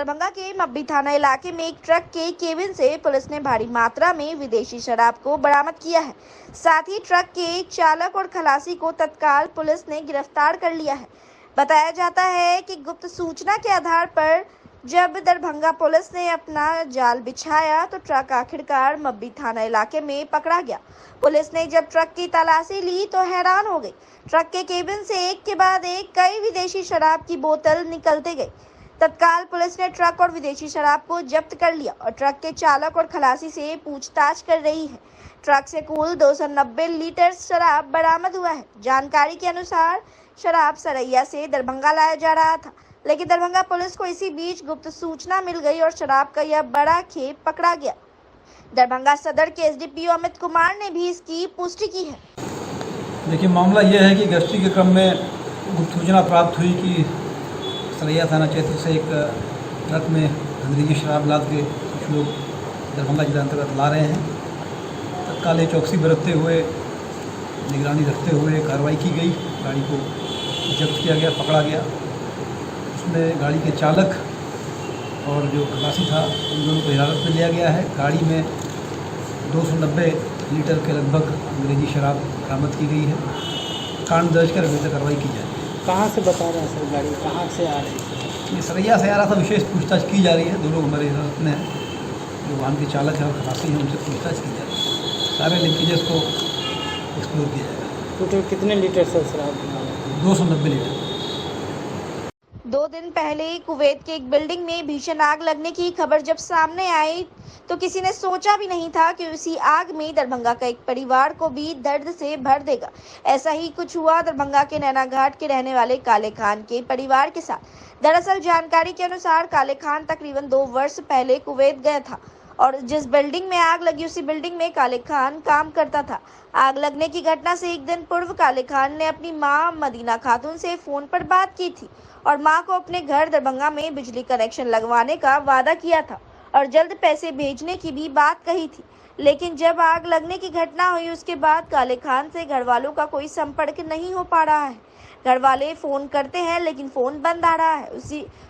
दरभंगा के मब्बी थाना इलाके में एक ट्रक के केबिन से पुलिस ने भारी मात्रा में विदेशी शराब को बरामद किया है। साथ ही ट्रक के चालक और खलासी को तत्काल पुलिस ने गिरफ्तार कर लिया है। बताया जाता है कि गुप्त सूचना के आधार पर जब दरभंगा पुलिस ने अपना जाल बिछाया तो ट्रक आखिरकार मब्बी थाना इलाके में पकड़ा गया। पुलिस ने जब ट्रक की तलाशी ली तो हैरान हो गई। ट्रक के केबिन से एक के बाद एक कई विदेशी शराब की बोतल निकलते गई। तत्काल पुलिस ने ट्रक और विदेशी शराब को जब्त कर लिया और ट्रक के चालक और खलासी से पूछताछ कर रही है। ट्रक से कुल 290 लीटर शराब बरामद हुआ है। जानकारी के अनुसार शराब सरैया से दरभंगा लाया जा रहा था, लेकिन दरभंगा पुलिस को इसी बीच गुप्त सूचना मिल गई और शराब का यह बड़ा खेप पकड़ा गया। दरभंगा सदर के एसडीपीओ अमित कुमार ने भी इसकी पुष्टि की है। देखिए, मामला यह है कि गश्ती के क्रम में गुप्त सूचना प्राप्त हुई कि सरैया थाना क्षेत्र से एक ट्रक में अंग्रेजी शराब लाद के कुछ लोग दरभंगा जिला अंतर्गत ला रहे हैं। तत्काल चौकसी बरतते हुए, निगरानी रखते हुए कार्रवाई की गई। गाड़ी को जब्त किया गया, पकड़ा गया। उसमें गाड़ी के चालक और जो खलासी था उन दोनों को हिरासत में लिया गया है। गाड़ी में 290 लीटर के लगभग अंग्रेजी शराब बरामद की गई है। कांड दर्ज कर अगली कार्रवाई की जाएगी। कहाँ से बता रहे हैं सर, गाड़ी कहाँ से आ रही है? ये सरैया से आ रहा था। विशेष पूछताछ की जा रही है। दोनों हमारे हिरासत में हैं। जो वाहन के चालक हैं और खलासी हैं उनसे पूछताछ की जा रही है। सारे लिंकेजेस को एक्सप्लोर किया जाएगा। टोटल कितने लीटर सर शराब? 290 लीटर। 2 दिन पहले कुवैत के एक बिल्डिंग में भीषण आग लगने की खबर जब सामने आई तो किसी ने सोचा भी नहीं था कि उसी आग में दरभंगा का एक परिवार को भी दर्द से भर देगा। ऐसा ही कुछ हुआ दरभंगा के नैना घाट के रहने वाले काले खान के परिवार के साथ। दरअसल जानकारी के अनुसार काले खान तकरीबन 2 वर्ष पहले कुवैत गया था और जिस बिल्डिंग में आग लगी उसी बिल्डिंग में काले खान काम करता था। आग लगने की घटना से एक दिन पूर्व काले खान ने अपनी मां मदीना खातून से फोन पर बात की थी और मां को अपने घर दरभंगा में बिजली कनेक्शन लगवाने का वादा किया था और जल्द पैसे भेजने की भी बात कही थी। लेकिन जब आग लगने की घटना हुई उसके बाद काले खान से घर वालों का कोई संपर्क नहीं हो पा रहा है। घर वाले फोन करते हैं लेकिन फोन बंद आ रहा है।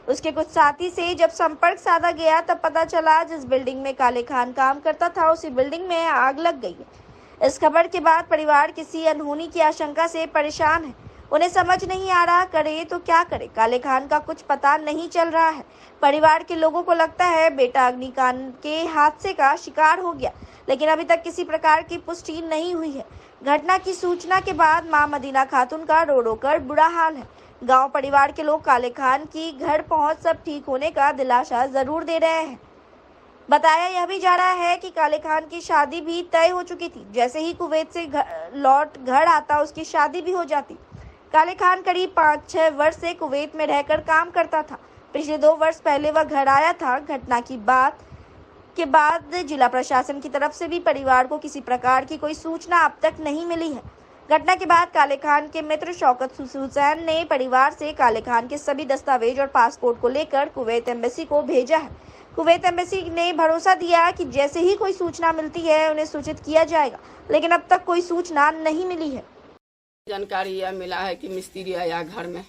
उसके कुछ साथी से जब संपर्क साधा गया तब पता चला जिस बिल्डिंग में काले खान काम करता था उसी बिल्डिंग में आग लग गई है। इस खबर के बाद परिवार किसी अनहोनी की आशंका से परेशान है। उन्हें समझ नहीं आ रहा करे तो क्या करे। काले खान का कुछ पता नहीं चल रहा है। परिवार के लोगों को लगता है बेटा अग्निकांड के हादसे का शिकार हो गया, लेकिन अभी तक किसी प्रकार की पुष्टि नहीं हुई है। घटना की सूचना के बाद मां मदीना खातून का रो रो कर बुरा हाल है। गांव परिवार के लोग काले खान की घर पहुंच सब ठीक होने का दिलासा जरूर दे रहे हैं। बताया यह भी जा रहा है कि काले खान की शादी भी तय हो चुकी थी। जैसे ही कुवैत से लौट घर आता उसकी शादी भी हो जाती। काले खान करीब 5-6 वर्ष से कुवैत में रहकर काम करता था। पिछले 2 वर्ष पहले वह घर आया था। घटना की बात के बाद जिला प्रशासन की तरफ से भी परिवार को किसी प्रकार की कोई सूचना अब तक नहीं मिली है। घटना के बाद काले खान के मित्र शौकत हुसैन ने परिवार से काले खान के सभी दस्तावेज और पासपोर्ट को लेकर कुवैत एम्बेसी को भेजा है। कुवैत एम्बेसी ने भरोसा दिया कि जैसे ही कोई सूचना मिलती है उन्हें सूचित किया जाएगा, लेकिन अब तक कोई सूचना नहीं मिली है। जानकारी यह मिला है कि मिस्त्री आया घर में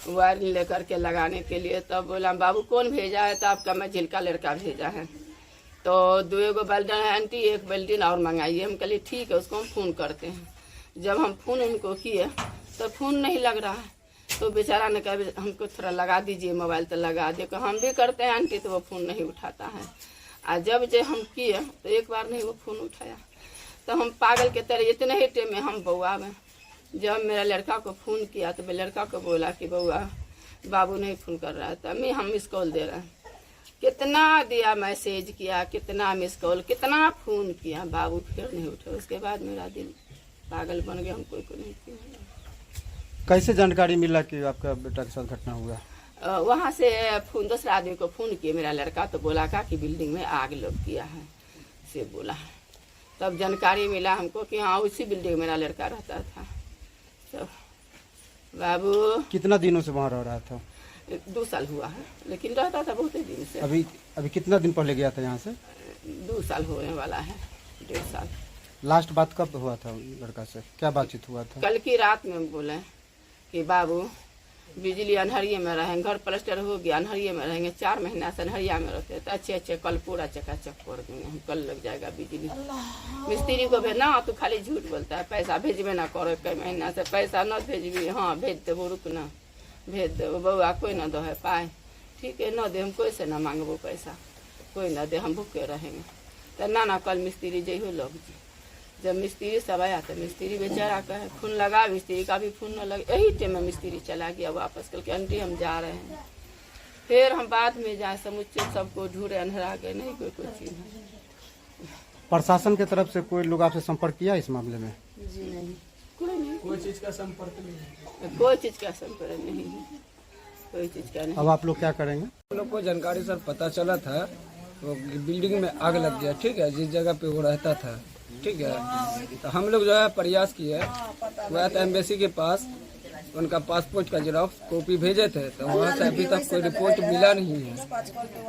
वायरिंग लेकर के लगाने के लिए। तब बोला बाबू कौन भेजा है? तो आपका मैं झिलका लड़का भेजा है। तो 2 बेल्डिन है आंटी, 1 बेल्डिन और मंगाइए। हम कहलिए ठीक है, उसको हम फ़ोन करते हैं। जब हम फ़ोन उनको किए तो फ़ोन नहीं लग रहा है। तो बेचारा ने कहा हमको थोड़ा लगा दीजिए मोबाइल, तो लगा दिए। तो हम भी करते हैं आंटी, तो वो फ़ोन नहीं उठाता है। और जब हम किए तो एक बार नहीं वो फ़ोन उठाया। तो हम पागल के तरह इतने ही टाइम में हम बउआ में जब मेरा लड़का को फ़ोन किया तो मैं लड़का को बोला कि बउआ बाबू नहीं फ़ोन कर रहा था, मैं हम मिस कॉल दे रहे हैं। कितना दिया, मैसेज किया, कितना मिस कॉल, कितना फ़ोन किया, बाबू फिर नहीं उठे। उसके बाद मेरा दिल पागल बन गया। हम कोई को नहीं किया। कैसे जानकारी मिला कि आपका बेटा के साथ घटना हुआ? वहाँ से फ़ोन दूसरा आदमी को फ़ोन किया मेरा लड़का, तो बोला का कि बिल्डिंग में आग लग गया है से बोला। तब जानकारी मिला हमको कि हाँ उसी बिल्डिंग में मेरा लड़का रहता था। तो बाबू कितना दिनों से वहाँ रह रहा था? 2 साल हुआ है, लेकिन रहता था बहुत ही दिन से। अभी कितना दिन पहले गया था यहाँ से? 2 साल होने वाला है, 1.5 साल। लास्ट बात कब हुआ था लड़का से? क्या बातचीत हुआ था? कल की रात में बोले कि बाबू बिजली अनहरिये में रहेंगे, घर प्लास्टर हो गया अनहरिये में रहेंगे, 4 महीना से अनहरिया में रहते तो अच्छे कल पूरा चकाचक कर देंगे हम, कल लग जाएगा बिजली। मिस्त्री को भेजना तू खाली झूठ बोलता है, पैसा भेजबे ना करो, कई महीना से पैसा न भेजबी, हाँ भेज देवो, रुक ना भेज देवो बउआ, कोई ना दो है पाए, ठीक है न दे, हम कोई से ना मांगबो पैसा, कोई ना दे, हम भूखे रहेंगे। तो ना कल मिस्त्री जइहो लोग जी, जब मिस्त्री सब आया तो मिस्त्री बेचारा कहे खून लगा, मिस्त्री का भी खून न लगे, यही टाइम में मिस्त्री चला गया वापस कल के, आंटी हम जा रहे हैं। फिर हम बाद में जाए समुच्चे सबको ढूंढे, अंधेरा के नहीं कोई चीज। प्रशासन की तरफ से कोई लोग आपसे संपर्क किया इस मामले में? जी नहीं, कोई चीज का संपर्क नहीं है, कोई चीज का संपर्क नहीं है, कोई चीज का नहीं। अब आप लोग क्या करेंगे? हम लोग को जानकारी सर पता चला था, वो बिल्डिंग में आग लग गया, ठीक है, जिस जगह पे वो रहता था, ठीक है। तो हम लोग जो है प्रयास किए, वह तो एम्बेसी के पास उनका पासपोर्ट का जेरॉक्स कॉपी भेजे थे, तो वहाँ से अभी तक कोई रिपोर्ट मिला नहीं है,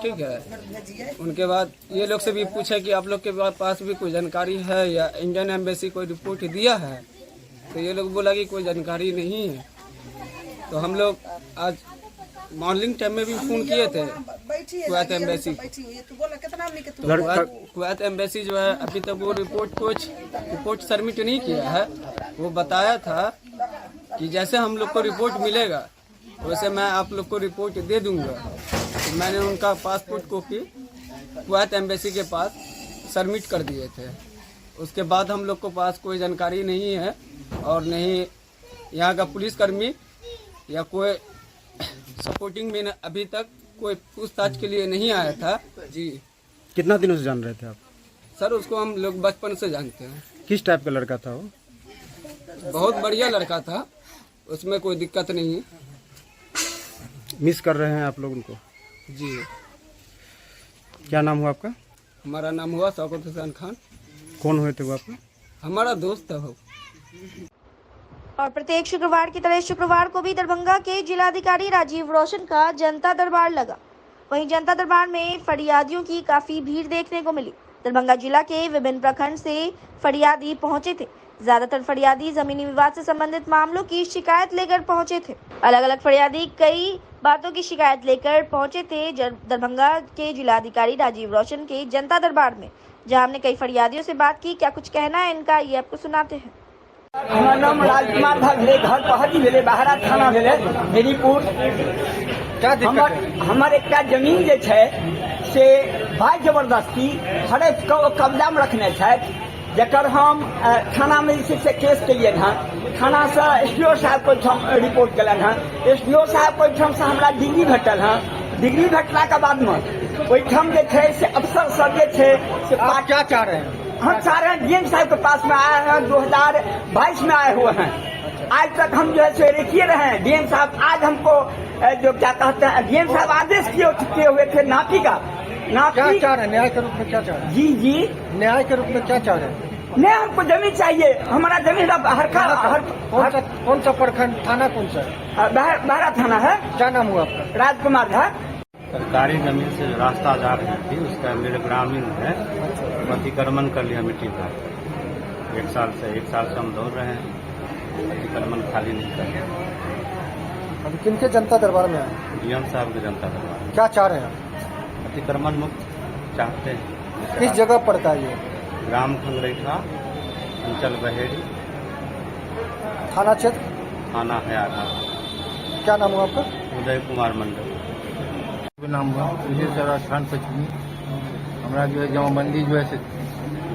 ठीक है। उनके बाद ये लोग से भी पूछे कि आप लोग के पास भी कोई जानकारी है या इंडियन एम्बेसी कोई रिपोर्ट दिया है, तो ये लोग बोला कि कोई जानकारी नहीं है। तो हम लोग आज मॉर्निंग टाइम में भी फोन किए थे कुवैत एम्बेसी, तो कुवैत एम्बेसी जो है अभी तक वो रिपोर्ट सबमिट नहीं किया है। वो बताया था कि जैसे हम लोग को रिपोर्ट मिलेगा वैसे मैं आप लोग को रिपोर्ट दे दूंगा। तो मैंने उनका पासपोर्ट कॉपी कुवैत एम्बेसी के पास सबमिट कर दिए थे। उसके बाद हम लोग को पास कोई जानकारी नहीं है और नहीं यहाँ का पुलिसकर्मी या कोई सपोर्टिंग में अभी तक कोई पूछताछ के लिए नहीं आया था जी। कितना दिनों से जान रहे थे आप? सर उसको हम लोग बचपन से जानते हैं। किस टाइप का लड़का था वो? बहुत बढ़िया लड़का था, उसमें कोई दिक्कत नहीं। मिस कर रहे हैं आप लोग उनको? जी। क्या नाम हुआ आपका? हमारा नाम हुआ शौकत हुसैन खान। कौन हुए थे वो आपका? हमारा दोस्त था वो। और प्रत्येक शुक्रवार की तरह शुक्रवार को भी दरभंगा के जिलाधिकारी राजीव रोशन का जनता दरबार लगा। वहीं जनता दरबार में फरियादियों की काफी भीड़ देखने को मिली। दरभंगा जिला के विभिन्न प्रखंड से फरियादी पहुंचे थे। ज्यादातर फरियादी जमीनी विवाद से संबंधित मामलों की शिकायत लेकर पहुंचे थे। अलग अलग फरियादी कई बातों की शिकायत लेकर पहुंचे थे दरभंगा के जिलाधिकारी राजीव रोशन के जनता दरबार में, जहां हमने कई फरियादियों से बात की। क्या कुछ कहना है इनका, ये आपको सुनाते हैं। हमारा नाम राजकुमार भा भेले, घर पहरी भेले, बहरा थाना भेले, मेरीपुर। हमारे एकटा जमीन जे छै से भाई जबरदस्ती हरेक कब्जा में रखने छथि, जकर हम थाना में जे छै से केस केलिए हँ। थाना से एसडीओ साहब को रिपोर्ट कलन हँ। एसडीओ साहब को से हमरा डिग्री भेटल हँ। डिग्री भेटला के बाद में ओहिठाम जे छै से अफसर सब जे छै से क्या चाह रहे हैं? हम सारे डीएम साहब के पास में आए हैं, 2022 में आए हुए हैं। आज तक हम जो है सो किए रहे हैं। डीएम साहब आज हमको जो क्या कहते हैं, डीएम साहब आदेश किए हुए थे नापी का। क्या चाह रहे हैं? न्याय के रूप में क्या चाह रहे हैं? जी न्याय के रूप में क्या चाह रहे हैं? नहीं, हमको जमीन चाहिए। हमारा जमीन कौन सा प्रखंड थाना कौन सा? बहरा थाना है। क्या नाम हुआ आपका? राजकुमार है। सरकारी जमीन से जो रास्ता जा रही थी उसका मेरे ग्रामीण है अतिक्रमण कर लिया मिट्टी का। एक साल से हम दौड़ रहे हैं, अतिक्रमण खाली नहीं कर रहे। अभी किनके जनता दरबार में आए? डीएम साहब के जनता दरबार। क्या चाह रहे हैं? अतिक्रमण मुक्त चाहते हैं। किस जगह पड़ता है ये? ग्राम खंगरेठा, अंचल बहेड़ी, थाना क्षेत्र? थाना है आधा। क्या नाम हुआ आपका? उदय कुमार मंडल नाम हुआ। विजय राजस्थान पश्चिमी। हमारा जो है जमाबंदी जो है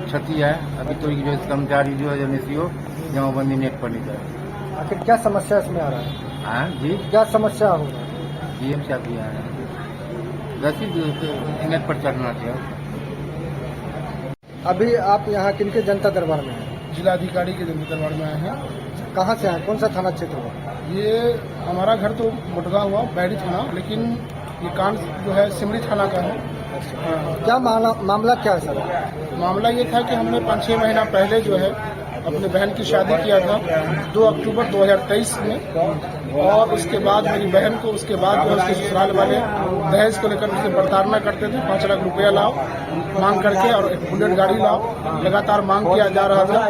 क्षति है। अभी तो जो है कर्मचारी जो है एनएसईओ जमाबंदी नेट पर नहीं कर। आखिर क्या समस्या इसमें आ रहा है? हाँ जी, क्या समस्या हो रहा है? डीएम साहब भी आए हैं, रसीद नेट पर चढ़ना चाहिए। अभी आप यहाँ किनके जनता दरबार में हैं? जिलाधिकारी के जनता दरबार में आए हैं। कहाँ से आए? कौन सा थाना क्षेत्र हुआ? ये हमारा घर तो मुटगा हुआ बैडी थाना, लेकिन ये कांड जो है सिमरी थाना का है। क्या मामला क्या है सर? मामला ये था कि हमने 5-6 महीना पहले जो है अपने बहन की शादी किया था 2 अक्टूबर 2023 में, और उसके बाद मेरी बहन को उसके बाद जो है उसके ससुराल वाले दहेज को लेकर उससे प्रताड़ना करते थे। 5 लाख रुपया लाओ मांग करके और एक बुलेट गाड़ी लाओ, लगातार मांग किया जा रहा था,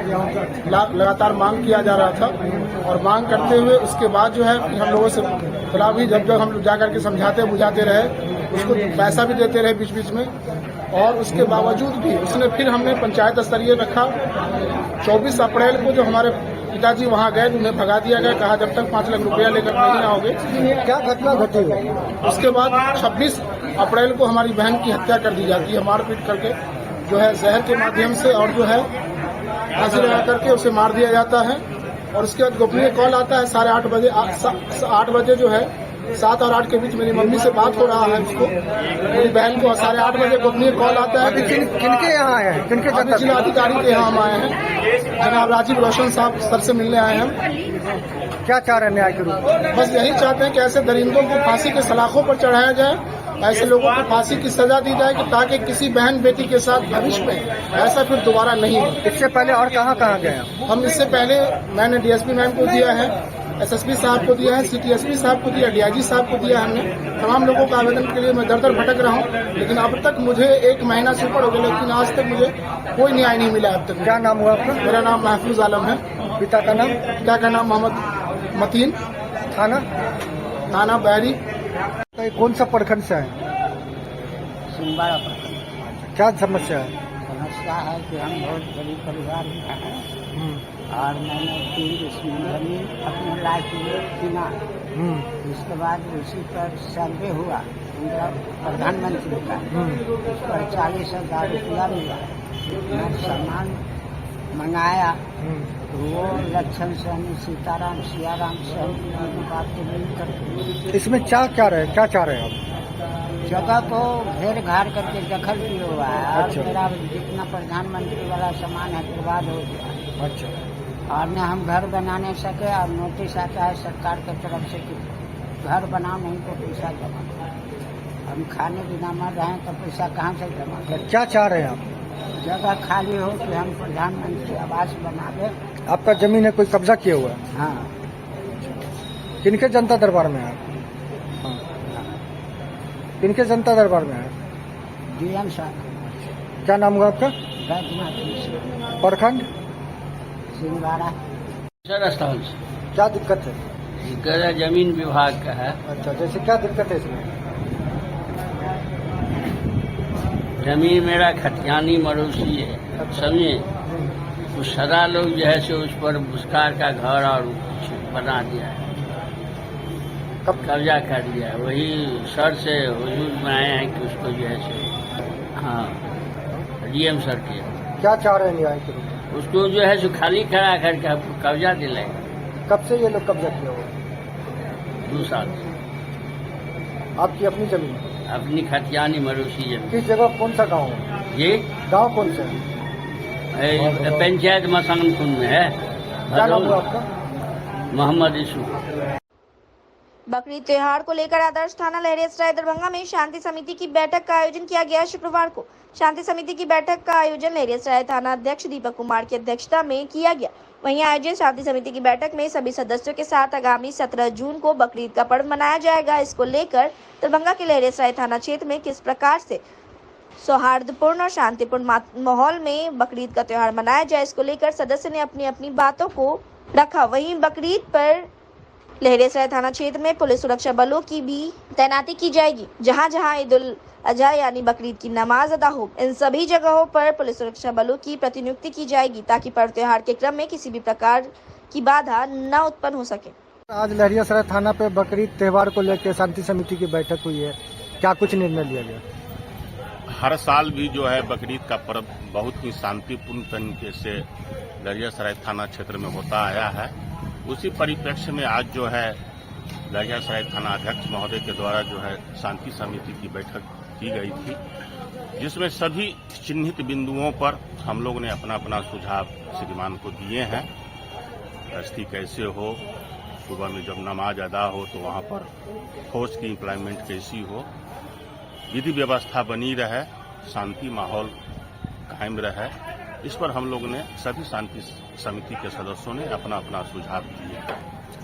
लगातार मांग किया जा रहा था। और मांग करते हुए उसके बाद जो है हम लोगों से खिलाफ भी जब हम लोग जाकर के समझाते बुझाते रहे, उसको पैसा भी देते रहे बीच बीच में, और उसके बावजूद भी उसने फिर हमने पंचायत स्तरीय रखा। 24 अप्रैल को जो हमारे पिताजी वहां गए उन्हें भगा दिया गया, कहा जब तक 5 लाख रुपया लेकर नहीं आओगे। क्या घटना घटी है? उसके बाद 26 अप्रैल को हमारी बहन की हत्या कर दी जाती है, मारपीट करके जो है जहर के माध्यम से, और जो है फांसी लगा करके उसे मार दिया जाता है। और उसके बाद गोपनीय कॉल आता है 8:30 बजे, 8 बजे जो है 7 और 8 के बीच मेरी मम्मी से बात हो रहा है उसको, मेरी बहन को 8:30 बजे गोपनीय कॉल आता है। किनके यहाँ आए हैं? किनके जिला अधिकारी के यहाँ हम आए हैं, जनाब राजीव रोशन साहब सर से मिलने आए हैं। क्या चाह रहे हैं न्याय के रूप में? बस यही चाहते हैं कि ऐसे दरिंदों को फांसी के सलाखों पर चढ़ाया जाए, ऐसे लोगों को फांसी की सजा दी जाए कि ताकि किसी बहन बेटी के साथ भविष्य में ऐसा फिर दोबारा नहीं हो। इससे पहले और कहाँ गए? हम इससे पहले मैंने डीएसपी मैम को दिया है, एसएसपी साहब को दिया है, सीटीएसपी साहब को दिया, डीआईजी साहब को दिया। हमने तमाम लोगों का आवेदन के लिए मैं दर दर भटक रहा हूँ, लेकिन अब तक मुझे 1 महीना से ऊपर हो गया, लेकिन आज तक मुझे कोई न्याय नहीं मिला अब तक। क्या नाम हुआ आपका? मेरा नाम महफूज आलम है। पिता का नाम? पिता का नाम मोहम्मद मतीन। थाना बैरी। तो कौन सा प्रखंड से है? सिंबाड़ा प्रखंड। क्या समस्या है? समस्या है कि हम बहुत गरीब परिवार में हैं, और मैंने 3 जमीन अपने लायक चुना। इसके बाद उसी पर सर्वे हुआ प्रधानमंत्री का, उस पर 40,000 रुपया मिला। मैं सामान मंगाया, वो लक्षण सहनी, सीताराम सियाराम सहनी की बातें मिलकर। इसमें क्या चाह रहे हैं आप? जगह को घेर घार करके दखल किया हुआ है, और अच्छा। मेरा जितना प्रधानमंत्री वाला सामान है बर्बाद हो गया। अच्छा। और न हम घर बना नहीं सके, और नोटिस आता है सरकार की तरफ से कि घर बनाओ, नहीं तो पैसा जमा करो। हम खाने बिना मर रहे हैं तो पैसा कहाँ से जमा करें? क्या चाह रहे हैं आप? जगह खाली हो कि हम प्रधानमंत्री आवास बना दे। आपका जमीन है, कोई कब्जा किया हुआ है? हाँ। किनके जनता दरबार में है? किनके जनता दरबार में है? डीएम साहब। क्या नाम हुआ आपका? बैजनाथ मिश्र। प्रखंड? सिंगाड़ा। स्थल क्या दिक्कत है? दिक्कत है जमीन विभाग का है। अच्छा, जैसे क्या दिक्कत है इसमें? जमीन मेरा खतियानी मरोसी है, समझे। कुछ सदा लोग जो है सो उस पर भूस्कार का घर और कुछ बना दिया है, कब्जा कर दिया है। वही सर से हुजूर में आए हैं कि उसको जो है सो, हाँ, डीएम सर के। क्या चाह रहे हैं न्याय के रूप में? उसको जो है सो खाली करा करके आपको कब्जा दिलाए। कब से ये लोग कब्जा किया हुआ? 2 साल से। आपकी अपनी जमीन है? अपनी खतियानी मरोसी जमीन। किस जगह, कौन सा गाँव है ये? गाँव कौन सा है? पंचायत मसानपुर में है। क्या नाम हुआ आपका? मोहम्मद इसू। बकरीद त्योहार को लेकर आदर्श थाना लहरियासराय दरभंगा में शांति समिति की बैठक का आयोजन किया गया। शुक्रवार को शांति समिति की बैठक का आयोजन लहरियासराय थाना अध्यक्ष दीपक कुमार की अध्यक्षता में किया गया। वहीं आयोजित शांति समिति की बैठक में सभी सदस्यों के साथ आगामी 17 जून को बकरीद का पर्व मनाया जाएगा। इसको लेकर दरभंगा के लहरियासराय थाना क्षेत्र में किस प्रकार से सौहार्दपूर्ण और शांतिपूर्ण माहौल में बकरीद का त्योहार मनाया जाए, इसको लेकर सदस्य ने अपनी अपनी बातों को रखा। वहीं बकरीद पर लहरियासराय थाना क्षेत्र में पुलिस सुरक्षा बलों की भी तैनाती की जाएगी। जहां जहां ईद उल अजहा यानी बकरीद की नमाज अदा हो, इन सभी जगहों पर पुलिस सुरक्षा बलों की प्रतिनियुक्ति की जाएगी, ताकि पर्व त्योहार के क्रम में किसी भी प्रकार की बाधा न उत्पन्न हो सके। आज लहरियासराय थाना पे बकरीद त्योहार को लेकर शांति समिति की बैठक हुई है, क्या कुछ निर्णय लिया गया? हर साल भी जो है बकरीद का पर्व बहुत ही शांतिपूर्ण तरीके से लहरियासराय थाना क्षेत्र में होता आया है। उसी परिप्रेक्ष्य में आज जो है लहरियासराय थाना अध्यक्ष महोदय के द्वारा जो है शांति समिति की बैठक की गई थी, जिसमें सभी चिन्हित बिंदुओं पर हम लोग ने अपना अपना सुझाव श्रीमान को दिए हैं। गश्ती कैसे हो, सुबह में जब नमाज अदा हो तो वहां पर फौज की इम्प्लॉयमेंट कैसी हो, विधि व्यवस्था बनी रहे, शांति माहौल कायम रहे, इस पर हम लोग ने सभी शांति समिति के सदस्यों ने अपना अपना सुझाव दिए।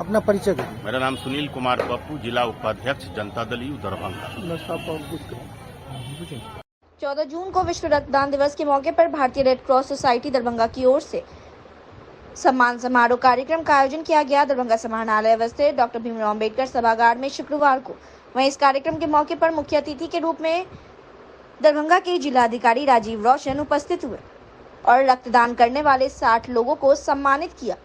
अपना परिचय दीजिए। मेरा नाम सुनील कुमार पप्पू, जिला उपाध्यक्ष जनता दल यू दरभंगा। 14 जून को विश्व रक्तदान दिवस के मौके पर भारतीय रेड क्रॉस सोसाइटी दरभंगा की ओर से सम्मान समारोह कार्यक्रम का आयोजन किया गया। दरभंगा समाहरणालय स्थित डॉक्टर भीमराव अम्बेडकर सभागार में शुक्रवार को। वहीं इस कार्यक्रम के मौके पर मुख्य अतिथि के रूप में दरभंगा के जिलाधिकारी राजीव रोशन उपस्थित हुए और रक्तदान करने वाले 60 लोगों को सम्मानित किया।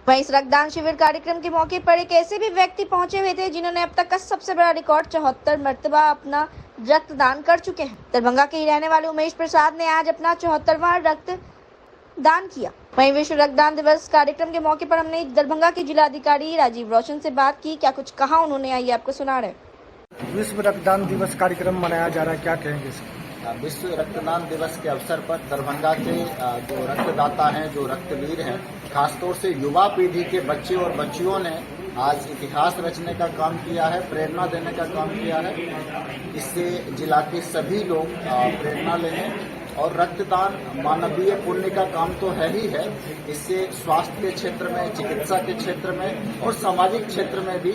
वहीं इस रक्तदान शिविर कार्यक्रम के मौके पर एक ऐसे भी व्यक्ति पहुंचे हुए थे जिन्होंने अब तक का सबसे बड़ा रिकॉर्ड 74 मर्तबा अपना रक्तदान कर चुके हैं। दरभंगा के ही रहने वाले उमेश प्रसाद ने आज अपना 74वां रक्तदान किया। वहीं विश्व रक्तदान दिवस कार्यक्रम के मौके पर हमने दरभंगा के जिलाधिकारी राजीव रोशन से बात की। क्या कुछ कहा उन्होंने, आइए आपको सुना रहे। विश्व रक्तदान दिवस कार्यक्रम मनाया जा रहा है, क्या कहेंगे इसमें? विश्व रक्तदान दिवस के अवसर पर दरभंगा के जो रक्तदाता हैं, जो रक्तवीर हैं, खासतौर से युवा पीढ़ी के बच्चे और बच्चियों ने आज इतिहास रचने का काम किया है, प्रेरणा देने का काम किया है। इससे जिला के सभी लोग प्रेरणा लें और रक्तदान मानवीय पुण्य का काम तो है ही है। इससे स्वास्थ्य के क्षेत्र में, चिकित्सा के क्षेत्र में और सामाजिक क्षेत्र में भी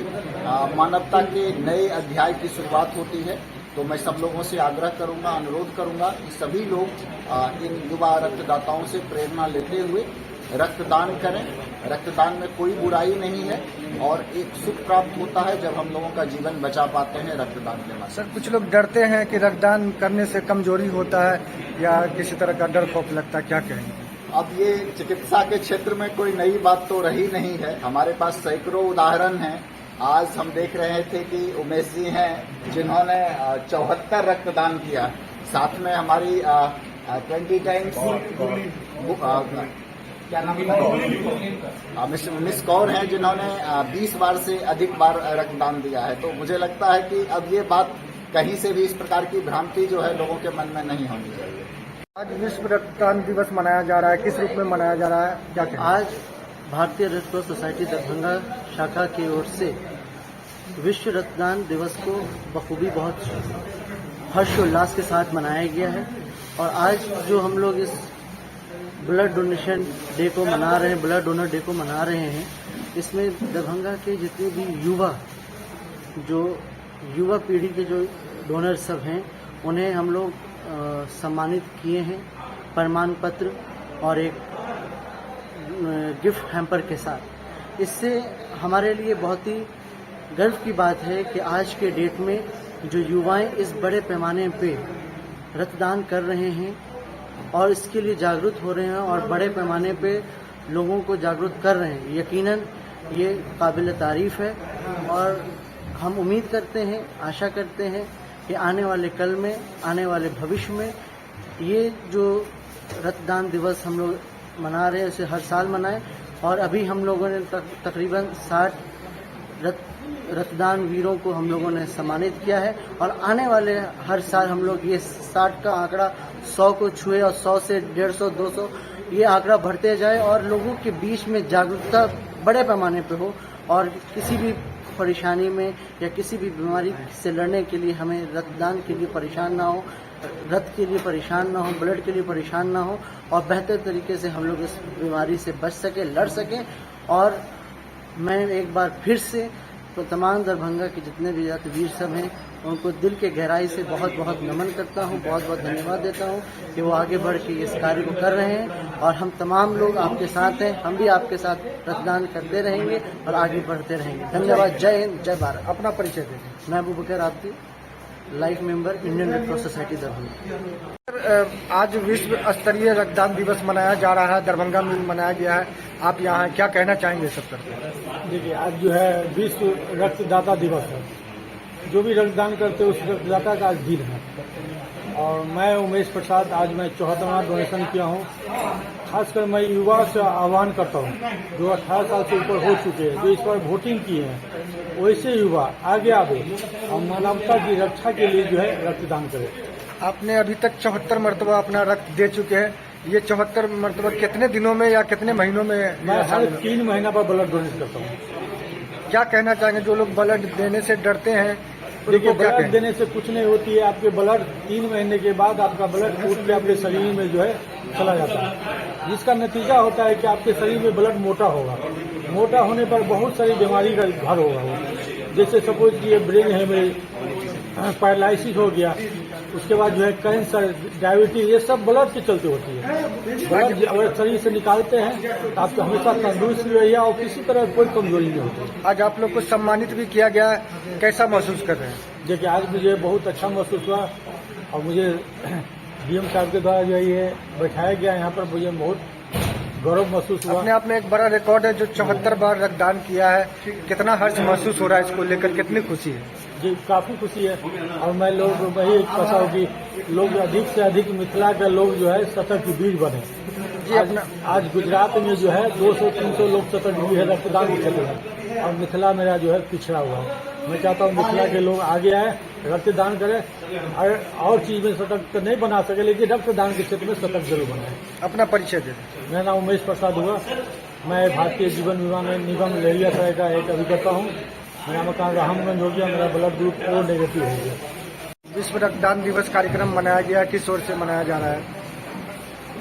मानवता के नए अध्याय की शुरुआत होती है। तो मैं सब लोगों से आग्रह करूंगा, अनुरोध करूंगा कि सभी लोग इन युवा रक्तदाताओं से प्रेरणा लेते हुए रक्तदान करें। रक्तदान में कोई बुराई नहीं है और एक सुख प्राप्त होता है जब हम लोगों का जीवन बचा पाते हैं रक्तदान के माध्यम। सर, कुछ लोग डरते हैं कि रक्तदान करने से कमजोरी होता है या किसी तरह का डर खौफ लगता है, क्या कहेंगे? अब ये चिकित्सा के क्षेत्र में कोई नई बात तो रही नहीं है। हमारे पास सैकड़ों उदाहरण हैं। आज हम देख रहे थे कि उमेश जी हैं जिन्होंने 74 रक्तदान किया। साथ में हमारी 20 टाइम्स क्या नाम है, मिस कौर हैं जिन्होंने 20 बार से अधिक बार रक्तदान दिया है। तो मुझे लगता है कि अब ये बात कहीं से भी इस प्रकार की भ्रांति जो है लोगों के मन में नहीं होनी चाहिए। आज विश्व रक्तदान दिवस मनाया जा रहा है, किस रूप में मनाया जा रहा है, क्या कहें? आज भारतीय रेड क्रॉस सोसाइटी दरभंगा शाखा की ओर से विश्व रक्तदान दिवस को बखूबी बहुत हर्षोल्लास के साथ मनाया गया है। और आज जो हम लोग इस ब्लड डोनेशन डे को मना रहे हैं, ब्लड डोनर डे को मना रहे हैं, इसमें दरभंगा के जितने भी युवा पीढ़ी के जो डोनर सब हैं उन्हें हम लोग सम्मानित किए हैं प्रमाण पत्र और एक गिफ्ट हैम्पर के साथ। इससे हमारे लिए बहुत ही गर्व की बात है कि आज के डेट में जो युवाएं इस बड़े पैमाने पे रक्तदान कर रहे हैं और इसके लिए जागरूक हो रहे हैं और बड़े पैमाने पे लोगों को जागरूक कर रहे हैं, यकीनन ये काबिल तारीफ है। और हम उम्मीद करते हैं, आशा करते हैं कि आने वाले कल में, आने वाले भविष्य में ये जो रक्तदान दिवस हम लोग मना रहे हैं उसे हर साल मनाएं। और अभी हम लोगों ने तकरीबन 60 रक्तदान वीरों को हम लोगों ने सम्मानित किया है और आने वाले हर साल हम लोग ये 60 का आंकड़ा 100 को छुए और 100 से 150, 200 ये आंकड़ा बढ़ते जाए और लोगों के बीच में जागरूकता बड़े पैमाने पे हो और किसी भी परेशानी में या किसी भी बीमारी से लड़ने के लिए हमें रक्तदान के लिए परेशान ना हो, रक्त के लिए परेशान ना हो, ब्लड के लिए परेशान ना हो और बेहतर तरीके से हम लोग इस बीमारी से बच सके, लड़ सकें। और मैं एक बार फिर से तो तमाम दरभंगा के जितने भी रक्तवीर सब हैं उनको दिल के गहराई से बहुत बहुत नमन करता हूँ, बहुत बहुत धन्यवाद देता हूँ कि वो आगे बढ़ के इस कार्य को कर रहे हैं और हम तमाम लोग आपके साथ हैं, हम भी आपके साथ रक्तदान करते रहेंगे और आगे बढ़ते रहेंगे। धन्यवाद। जय हिंद, जय भारत। अपना परिचय दें। मैं Abubakar Abdi, life member, Indian Red Cross Society Darbhanga. आज विश्व स्तरीय रक्तदान दिवस मनाया जा रहा है, दरभंगा में मनाया गया है। आप यहाँ हैं, क्या कहना चाहेंगे सब पर? देखिए, आज जो है विश्व रक्तदाता दिवस है। जो भी रक्तदान करते हैं उस रक्तदाता का आज दिन है। और मैं उमेश प्रसाद, आज मैं 74वां डोनेशन किया हूँ। खासकर मैं युवा से आह्वान करता हूँ जो 18 साल से ऊपर हो चुके हैं, जो इस पर वोटिंग किए हैं, वैसे युवा आगे आवे और मानवता की रक्षा के लिए जो है रक्तदान करें। आपने अभी तक 74 मरतबा अपना रक्त दे चुके हैं। ये 74 मरतबा कितने दिनों में या कितने महीनों में? मैं हर 3 महीना पर ब्लड डोनेट करता हूँ। क्या कहना चाहेंगे जो लोग ब्लड देने से डरते हैं देखिए, ब्लड देने से कुछ नहीं होती है। आपके ब्लड 3 महीने के बाद आपका ब्लड टूट के आपके शरीर में जो है चला जाता है, जिसका नतीजा होता है कि आपके शरीर में ब्लड मोटा होगा। मोटा होने पर बहुत सारी बीमारी का घर होगा वो। जैसे सपोज कि ये ब्रेन है मेरी, पैरालिसिस हो गया, उसके बाद जो है कैंसर, डायबिटीज, ये सब ब्लड के चलते होती है। ब्लड अगर शरीर से निकालते हैं तो आपको हमेशा तंदुरुस्त भी रहिए और किसी तरह कोई कमजोरी नहीं होती। आज आप लोग को सम्मानित भी किया गया, कैसा महसूस कर रहे हैं? देखिए, आज मुझे बहुत अच्छा महसूस हुआ और मुझे डीएम साहब के द्वारा जो है ये बैठाया गया यहाँ पर, मुझे बहुत गौरव महसूस हुआ। अपने आप में एक बड़ा रिकॉर्ड है जो 74 बार रक्तदान किया है। कितना हर्ष महसूस हो रहा है इसको लेकर, कितनी खुशी है? जी, काफी खुशी है। और मैं लोग वही चाहता हूँ कि लोग अधिक से अधिक मिथिला के लोग जो है शतक की बीज बने। जी, आज गुजरात में जो है 200-300 लोग शतक बीज है रक्तदान के क्षेत्र में, और मिथिला मेरा जो है पिछड़ा हुआ है। मैं चाहता हूँ मिथिला के लोग आगे आए, रक्तदान करें। और चीज में शतक तो नहीं बना सके, लेकिन रक्तदान के क्षेत्र में शतक जरूर बनाए। अपना परिचय दे। मेरा नाम उमेश प्रसाद हुआ। मैं भारतीय जीवन बीमा निगम लहरियासराय का एक अभिकर्ता हूँ। मेरा मकान रामगंज हो गया, मेरा ब्लड ग्रुप O नेगेटिव हो गया। विश्व रक्तदान दिवस कार्यक्रम मनाया गया, किस ओर से मनाया जा रहा है?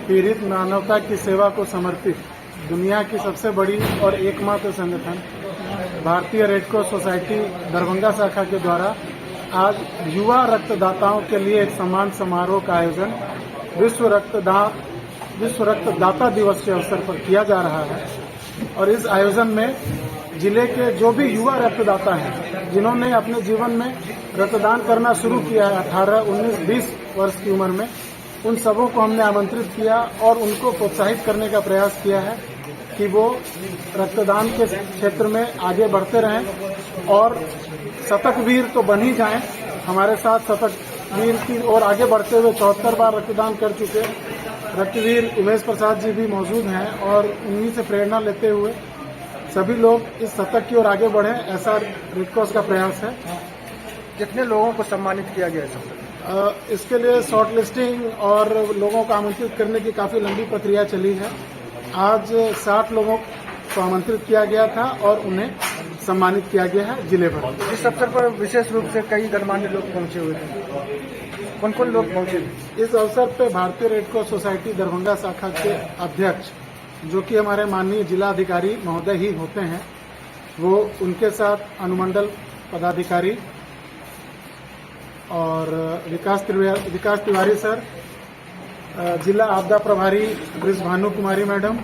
पीड़ित मानवता की सेवा को समर्पित दुनिया की सबसे बड़ी और एकमात्र संगठन भारतीय रेड क्रॉस सोसाइटी दरभंगा शाखा के द्वारा आज युवा रक्तदाताओं के लिए एक सम्मान समारोह का आयोजन विश्व रक्तदाता दिवस के अवसर पर किया जा रहा है। और इस आयोजन में जिले के जो भी युवा रक्तदाता हैं, जिन्होंने अपने जीवन में रक्तदान करना शुरू किया है 18, 19, 20 वर्ष की उम्र में, उन सबों को हमने आमंत्रित किया और उनको प्रोत्साहित करने का प्रयास किया है कि वो रक्तदान के क्षेत्र में आगे बढ़ते रहें और शतक वीर तो बन ही जाएं। हमारे साथ शतक वीर की ओर आगे बढ़ते हुए 74 बार रक्तदान कर चुके रक्तवीर उमेश प्रसाद जी भी मौजूद हैं और उन्हीं से प्रेरणा लेते हुए सभी लोग इस शतक की ओर आगे बढ़े, ऐसा रेड क्रॉस का प्रयास है। कितने लोगों को सम्मानित किया गया है? इसके लिए शॉर्ट लिस्टिंग और लोगों को आमंत्रित करने की काफी लंबी प्रक्रिया चली है। आज 60 लोगों को आमंत्रित किया गया था और उन्हें सम्मानित किया गया है जिले भर। इस अवसर पर विशेष रूप से कई गणमान्य लोग पहुंचे हुए थे। कौन कौन लोग पहुंचे? इस अवसर पर भारतीय रेड क्रॉस सोसाइटी दरभंगा शाखा के अध्यक्ष, जो कि हमारे माननीय जिलाधिकारी महोदय ही होते हैं, वो उनके साथ अनुमंडल पदाधिकारी और विकास तिवारी सर, जिला आपदा प्रभारी ब्रिज भानु कुमारी मैडम,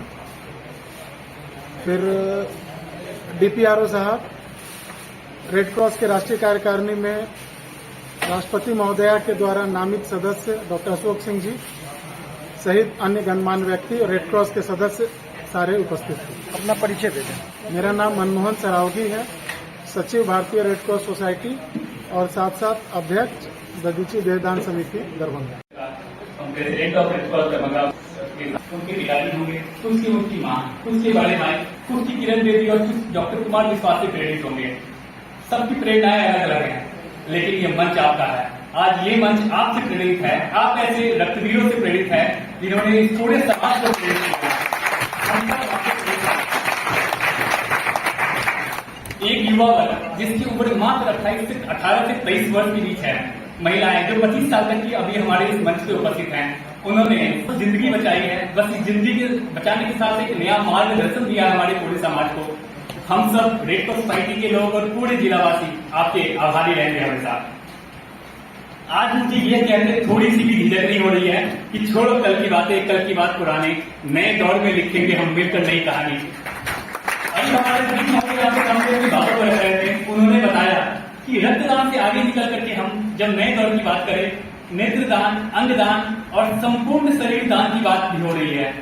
फिर DPRO साहब, रेड क्रॉस के राष्ट्रीय कार्यकारिणी में राष्ट्रपति महोदया के द्वारा नामित सदस्य डॉक्टर अशोक सिंह जी सहित अन्य गणमान्य व्यक्ति और रेड क्रॉस के सदस्य सारे उपस्थित थे। अपना परिचय दे दें। मेरा नाम मनमोहन सरावगी है, सचिव भारतीय रेड क्रॉस सोसाइटी और साथ साथ अध्यक्ष ददीची देहदान समिति Darbhanga. President of red cross Darbhanga उनके पिताजी होंगे, उनकी माँ, उसके बड़े भाई, उसकी किरण देवी और डॉक्टर कुमार विश्वास से प्रेरित होंगे। सबकी प्रेरणाएं अलग अलग हैं, लेकिन ये मंच आपका है। आज ये मंच आपसे प्रेरित है, आप ऐसे रक्तवीरों से प्रेरित है जिन्होंने इस पूरे समाज को प्रेरित किया। एक युवा वर्ग जिसकी उम्र मात्र 18 से 23 वर्ष के बीच है, महिलाएं जो 25 साल तक की अभी हमारे इस मंच पे उपस्थित हैं, उन्होंने जिंदगी बचाई है। बस इस जिंदगी बचाने के साथ एक नया मार्गदर्शन दिया है हमारे पूरे समाज को। हम सब रेड क्रॉस सोसाइटी के लोग और पूरे जिलावासी आपके आभारी रहेंगे हमेशा। आज मुझे यह कहने थोड़ी सी भी झिझक नहीं हो रही है कि छोड़ो कल की बातें, कल की बात पुराने, नए दौर में लिखेंगे हम मिलकर नई कहानी। अभी हमारे बीच में बातों पर रहे थे, उन्होंने बताया कि रक्तदान से आगे निकल करके हम जब नए दौर की बात करें, नेत्रदान, अंगदान और संपूर्ण शरीर दान की बात भी हो रही है।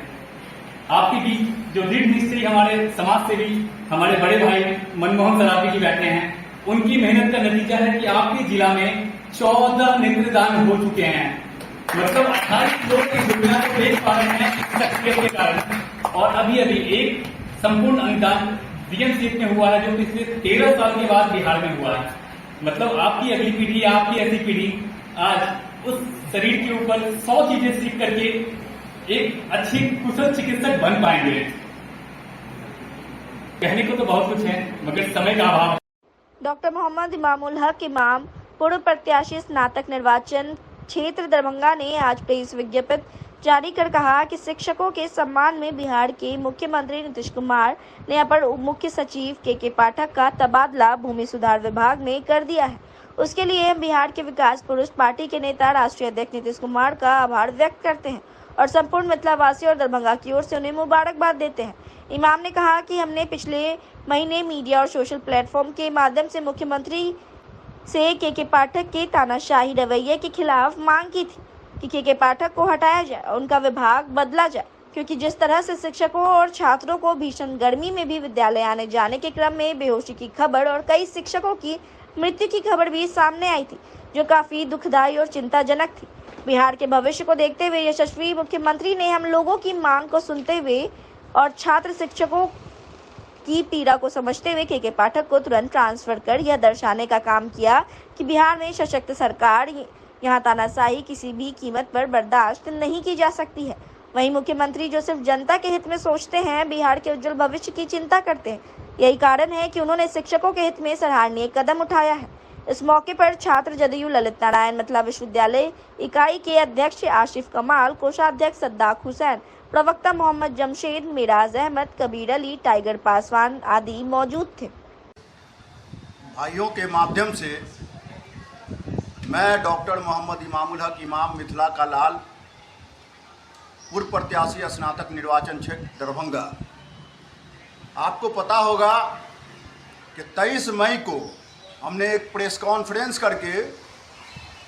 आपके बीच जो दृढ़ निश्चयी हमारे समाज से भी हमारे बड़े भाई मनमोहन सरावगी जी बैठे हैं, उनकी मेहनत का नतीजा है कि आपके जिला में 14 नेत्रदान हो चुके हैं। मतलब 28 लोग इस दुनिया को देख पा रहे हैं सक्रियता के कारण। और अभी एक संपूर्ण अंगदान DMCH में हुआ है, जो पिछले 13 साल के बाद बिहार में हुआ है। मतलब आपकी अगली पीढ़ी, आपकी ऐसी पीढ़ी आज उस शरीर के ऊपर 100 चीजें सीख करके एक अच्छी कुशल चिकित्सक बन पाएंगे। कहने को तो बहुत कुछ है, मगर समय का अभाव। डॉक्टर मोहम्मद इमामुल हक इमाम पूर्व प्रत्याशी स्नातक निर्वाचन क्षेत्र दरभंगा ने आज प्रेस विज्ञप्ति जारी कर कहा कि शिक्षकों के सम्मान में बिहार के मुख्यमंत्री नीतीश कुमार ने अपर मुख्य सचिव के पाठक का तबादला भूमि सुधार विभाग में कर दिया है। उसके लिए हम बिहार के विकास पुरुष पार्टी के नेता राष्ट्रीय अध्यक्ष नीतीश कुमार का आभार व्यक्त करते हैं और संपूर्ण मिथिलावासी और दरभंगा की ओर से उन्हें मुबारकबाद देते हैं। इमाम ने कहा कि हमने पिछले महीने मीडिया और सोशल प्लेटफॉर्म के माध्यम से मुख्यमंत्री से के पाठक के तानाशाही रवैये के खिलाफ मांग की थी कि के पाठक को हटाया जाए और उनका विभाग बदला जाए, क्योंकि जिस तरह से शिक्षकों और छात्रों को भीषण गर्मी में भी विद्यालय आने जाने के क्रम में बेहोशी की खबर और कई शिक्षकों की मृत्यु की खबर भी सामने आई थी, जो काफी दुखदायी और चिंताजनक थी। बिहार के भविष्य को देखते हुए यशस्वी मुख्यमंत्री ने हम लोगों की मांग को सुनते हुए और छात्र शिक्षकों की पीड़ा को समझते हुए के पाठक को तुरंत ट्रांसफर कर यह दर्शाने का काम किया कि बिहार में सशक्त सरकार, यहाँ तानाशाही किसी भी कीमत पर बर्दाश्त नहीं की जा सकती है। वहीं मुख्यमंत्री जो सिर्फ जनता के हित में सोचते हैं, बिहार के उज्जवल भविष्य की चिंता करते हैं। यही कारण है कि उन्होंने शिक्षकों के हित में सराहनीय कदम उठाया है। इस मौके पर छात्र जदयू ललित नारायण मिथिला विश्वविद्यालय इकाई के अध्यक्ष आशिफ कमाल, कोषाध्यक्ष सद्दाक हुसैन, प्रवक्ता मोहम्मद जमशेद, मिराज अहमद, कबीर अली, टाइगर पासवान आदि मौजूद थे। भाइयों के माध्यम से मैं डॉक्टर मोहम्मद इमामुल हक इमाम मिथिला का लाल, पूर्व प्रत्याशी स्नातक निर्वाचन क्षेत्र दरभंगा। आपको पता होगा कि 23 मई को हमने एक प्रेस कॉन्फ्रेंस करके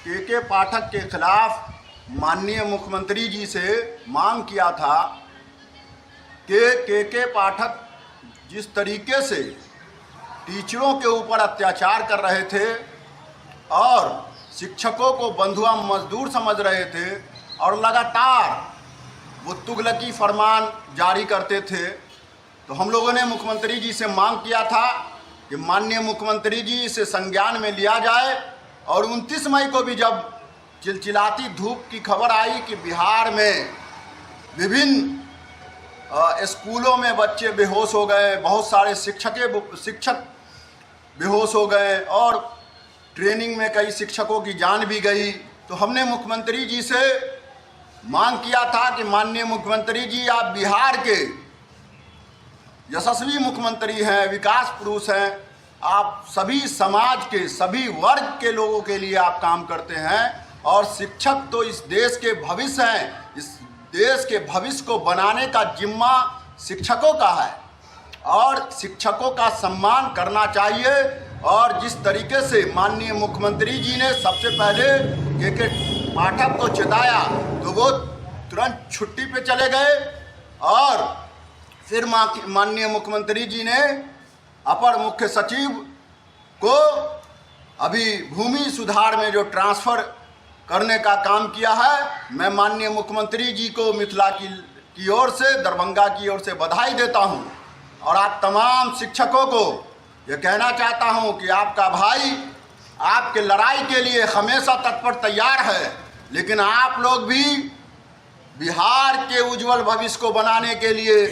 के पाठक के खिलाफ माननीय मुख्यमंत्री जी से मांग किया था कि के पाठक जिस तरीके से टीचरों के ऊपर अत्याचार कर रहे थे और शिक्षकों को बंधुआ मजदूर समझ रहे थे और लगातार वो तुगलकी फरमान जारी करते थे, तो हम लोगों ने मुख्यमंत्री जी से मांग किया था कि माननीय मुख्यमंत्री जी इसे संज्ञान में लिया जाए। और 29 मई को भी जब चिलचिलाती धूप की खबर आई कि बिहार में विभिन्न स्कूलों में बच्चे बेहोश हो गए, बहुत सारे शिक्षक बेहोश हो गए और ट्रेनिंग में कई शिक्षकों की जान भी गई, तो हमने मुख्यमंत्री जी से मांग किया था कि माननीय मुख्यमंत्री जी, आप बिहार के यशस्वी मुख्यमंत्री हैं, विकास पुरुष हैं, आप सभी समाज के सभी वर्ग के लोगों के लिए आप काम करते हैं और शिक्षक तो इस देश के भविष्य हैं। इस देश के भविष्य को बनाने का जिम्मा शिक्षकों का है और शिक्षकों का सम्मान करना चाहिए। और जिस तरीके से माननीय मुख्यमंत्री जी ने सबसे पहले के पाठक को चिताया तो वो तुरंत छुट्टी पे चले गए और फिर माननीय मुख्यमंत्री जी ने अपर मुख्य सचिव को अभी भूमि सुधार में जो ट्रांसफ़र करने का काम किया है, मैं माननीय मुख्यमंत्री जी को मिथिला की ओर से, दरभंगा की ओर से बधाई देता हूं और आप तमाम शिक्षकों को ये कहना चाहता हूं कि आपका भाई आपके लड़ाई के लिए हमेशा तत्पर तैयार है, लेकिन आप लोग भी बिहार के उज्जवल भविष्य को बनाने के लिए,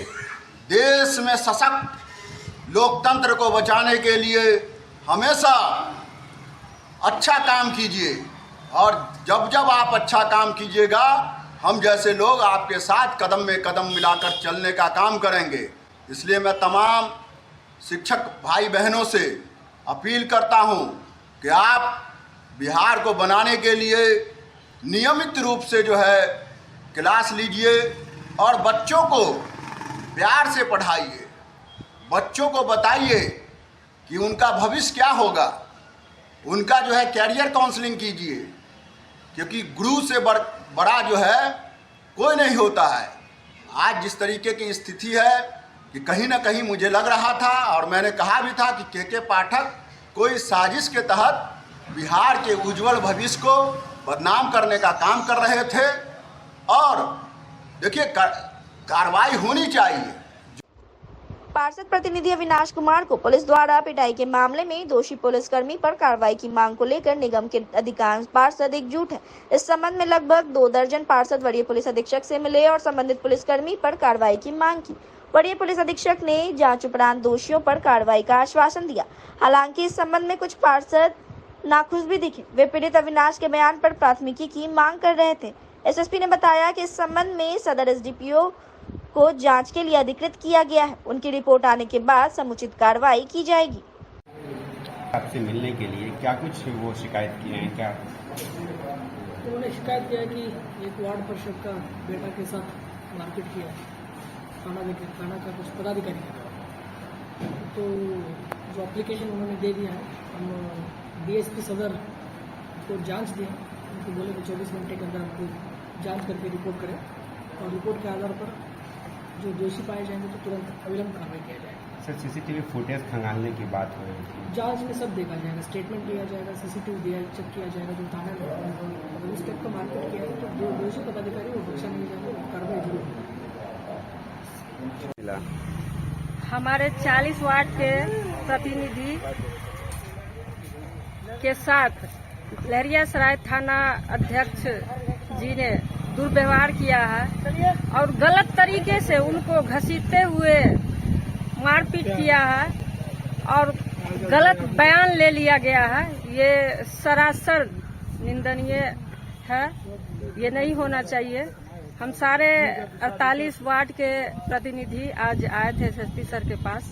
देश में सशक्त लोकतंत्र को बचाने के लिए हमेशा अच्छा काम कीजिए और जब जब आप अच्छा काम कीजिएगा, हम जैसे लोग आपके साथ कदम में कदम मिलाकर चलने का काम करेंगे। इसलिए मैं तमाम शिक्षक भाई बहनों से अपील करता हूं कि आप बिहार को बनाने के लिए नियमित रूप से जो है क्लास लीजिए और बच्चों को प्यार से पढ़ाइए, बच्चों को बताइए कि उनका भविष्य क्या होगा, उनका जो है कैरियर काउंसलिंग कीजिए, क्योंकि गुरु से बड़ा जो है कोई नहीं होता है। आज जिस तरीके की स्थिति है कि कहीं ना कहीं मुझे लग रहा था और मैंने कहा भी था कि के पाठक कोई साजिश के तहत बिहार के उज्जवल भविष्य को बदनाम करने का काम कर रहे थे और देखिए कार्रवाई होनी चाहिए। पार्षद प्रतिनिधि अविनाश कुमार को पुलिस द्वारा पिटाई के मामले में दोषी पुलिसकर्मी पर कार्रवाई की मांग को लेकर निगम के अधिकांश पार्षद एकजुट हैं। इस संबंध में लगभग 2 दर्जन पार्षद वरीय पुलिस अधीक्षक से मिले और संबंधित पुलिसकर्मी पर कार्रवाई की मांग की। वरीय पुलिस अधीक्षक ने जांच उपरांत दोषियों पर कार्रवाई का आश्वासन दिया। हालांकि इस संबंध में कुछ पार्षद नाखुश भी दिखे। वे पीड़ित अविनाश के बयान पर प्राथमिकी की मांग कर रहे थे। एसएसपी ने बताया कि इस संबंध में सदर एसडीपीओ को जांच के लिए अधिकृत किया गया है। उनकी रिपोर्ट आने के बाद समुचित कार्रवाई की जाएगी। आपसे मिलने के लिए क्या कुछ वो शिकायत किए हैं? क्या उन्होंने शिकायत किया कि एक वार्ड परिषद का बेटा के साथ मारपीट किया थाना का कुछ पदाधिकारी है। तो जो एप्लीकेशन उन्होंने दे दिया है, हम डीएसपी सदर को जांच दें, उनको बोले कि 24 घंटे के अंदर हमको जांच करके रिपोर्ट करें और रिपोर्ट के आधार पर जो दोषी पाए जाएंगे तो तुरंत अविलंब कार्रवाई किया जाएगा। सर, सीसीटीवी फुटेज खंगालने की बात हो रही थी। जांच में सब देखा जाएगा, स्टेटमेंट लिया जाएगा, सीसीटीवी चेक किया जाएगा। जो थाना में अगर उस टाइप का मारपीट किया है तो जो दोषी पदाधिकारी वो बख्शा नहीं जाएगा, कार्रवाई जरूर होगी। हमारे 40 वार्ड के प्रतिनिधि के साथ लहरियासराय थाना अध्यक्ष जी ने दुर्व्यवहार किया है और गलत तरीके से उनको घसीटते हुए मारपीट किया है और गलत बयान ले लिया गया है। ये सरासर निंदनीय है, ये नहीं होना चाहिए। हम सारे 48 वार्ड के प्रतिनिधि आज आए थे एसएसपी सर के पास।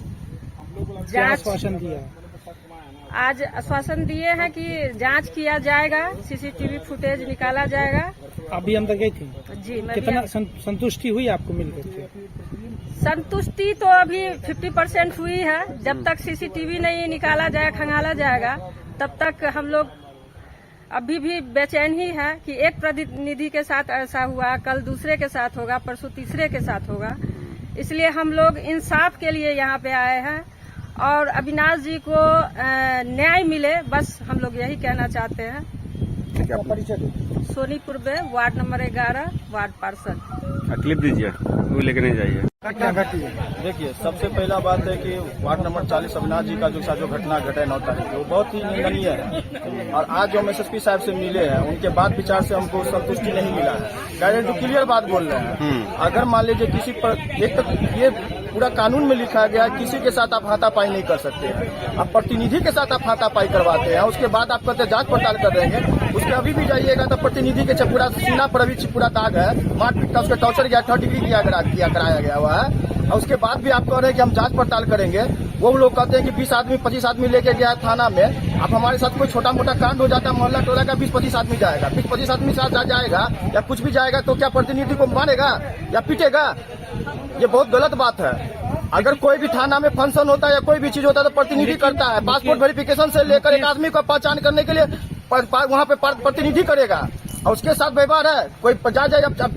आज आश्वासन दिए हैं कि जांच किया जाएगा, सीसीटीवी फुटेज निकाला जाएगा। आप भी अंदर गई थी? जी, मैं कितना संतुष्टि हुई आपको मिलकर के? संतुष्टि तो अभी 50% हुई है। जब तक सीसीटीवी नहीं निकाला जाए, खंगाला जाएगा, तब तक हम लोग अभी भी बेचैन ही है कि एक प्रतिनिधि के साथ ऐसा हुआ, कल दूसरे के साथ होगा, परसों तीसरे के साथ होगा। इसलिए हम लोग इंसाफ के लिए यहाँ पे आए हैं और अविनाश जी को न्याय मिले, बस हम लोग यही कहना चाहते हैं। सोनीपुर में वार्ड नंबर 11 वार्ड पार्षद। क्लिप दीजिए, वो लेकर नहीं जाइए। देखिए, सबसे पहला बात है कि वार्ड नंबर 40 अविनाश जी का जो घटना घटे 9 तारीख वो बहुत ही निंदनीय है। और आज जो हम एसएसपी साहब से मिले हैं, उनके बाद विचार से हमको संतुष्टि नहीं मिला है। डायरेक्ट क्लियर बात बोल रहे हैं। अगर मान लीजिए किसी पर, एक तो ये पूरा कानून में लिखा गया है किसी के साथ आप हाथापाई नहीं कर सकते। आप प्रतिनिधि के साथ आप हाथापाई करवाते हैं, उसके बाद आप कहते जांच पड़ताल कर रहे हैं। उसके अभी भी जाइएगा तो प्रतिनिधि के पूरा सीना पर अभी पूरा दाग है, मारपीट का, उसका टॉर्चर किया, 3rd डिग्री कराया गया हुआ है। और उसके बाद भी आप कह रहे हैं कि हम जांच पड़ताल करेंगे। वो लोग कहते हैं कि 20 आदमी 25 आदमी लेके गया थाना में। अब हमारे साथ कोई छोटा मोटा कांड हो जाता है, मोहल्ला टोला का 20-25 आदमी जाएगा, 20-25 आदमी साथ जाएगा या कुछ भी जाएगा तो क्या प्रतिनिधि को मारेगा या पीटेगा? ये बहुत गलत बात है। अगर कोई भी थाना में फंक्शन होता है या कोई भी चीज होता है तो प्रतिनिधि करता है। पासपोर्ट वेरिफिकेशन से लेकर एक आदमी को पहचान करने के लिए वहाँ पे प्रतिनिधि करेगा और उसके साथ व्यवहार है। कोई